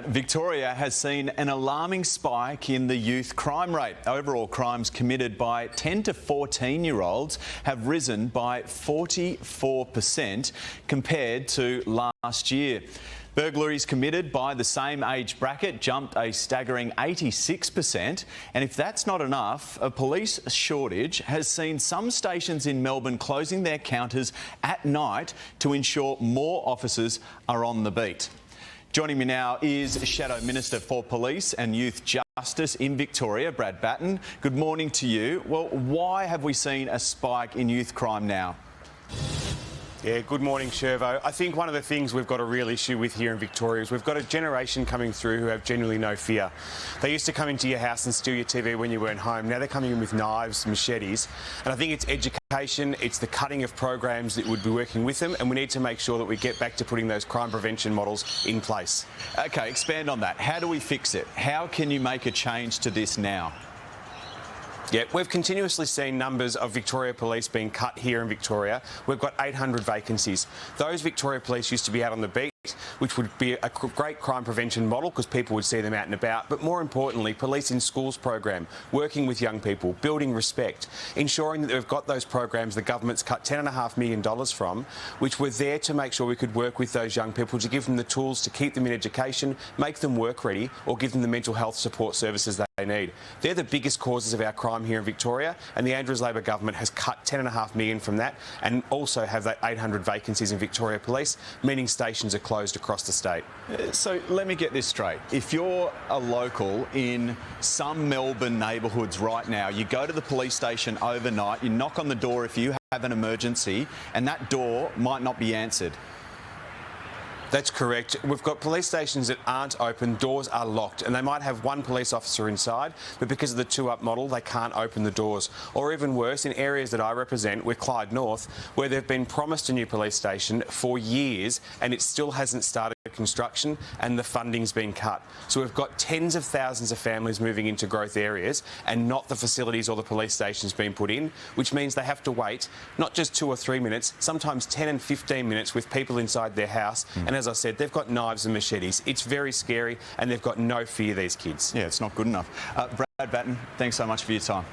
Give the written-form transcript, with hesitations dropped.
Victoria has seen an alarming spike in the youth crime rate. Overall crimes committed by 10 to 14-year-olds have risen by 44% compared to last year. Burglaries committed by the same age bracket jumped a staggering 86%. And if that's not enough, a police shortage has seen some stations in Melbourne closing their counters at night to ensure more officers are on the beat. Joining me now is Shadow Minister for Police and Youth Justice in Victoria, Brad Batten. Good morning to you. Well, why have we seen a spike in youth crime now? Yeah, good morning, Shervo. I think one of the things we've got a real issue with here in Victoria is we've got a generation coming through who have genuinely no fear. They used to come into your house and steal your TV when you weren't home. Now they're coming in with knives, machetes. And I think it's education, it's the cutting of programs that would be working with them, and we need to make sure that we get back to putting those crime prevention models in place. OK, expand on that. How do we fix it? How can you make a change to this now? Yeah, we've continuously seen numbers of Victoria Police being cut here in Victoria. We've got 800 vacancies. Those Victoria Police used to be out on the beat, which would be a great crime prevention model because people would see them out and about. But more importantly, Police in Schools program, working with young people, building respect, ensuring that we've got those programs the government's cut $10.5 million from, which were there to make sure we could work with those young people to give them the tools to keep them in education, make them work ready, or give them the mental health support services they need. They're the biggest causes of our crime here in Victoria, and the Andrews Labor government has cut $10.5 million from that, and also have that 800 vacancies in Victoria Police, meaning stations are closed across the state. So let me get this straight. If you're a local in some Melbourne neighbourhoods right now, you go to the police station overnight, you knock on the door if you have an emergency, and that door might not be answered. That's correct. We've got police stations that aren't open, doors are locked, and they might have one police officer inside, but because of the two-up model, they can't open the doors. Or even worse, in areas that I represent, with Clyde North, where they've been promised a new police station for years, and it still hasn't started construction, and the funding's been cut. So we've got tens of thousands of families moving into growth areas, and not the facilities or the police stations being put in, which means they have to wait not just 2 or 3 minutes, sometimes 10 and 15 minutes with people inside their house. And as I said, they've got knives and machetes. It's very scary, and they've got no fear, these kids. Yeah, it's not good enough. Brad Batten, thanks so much for your time.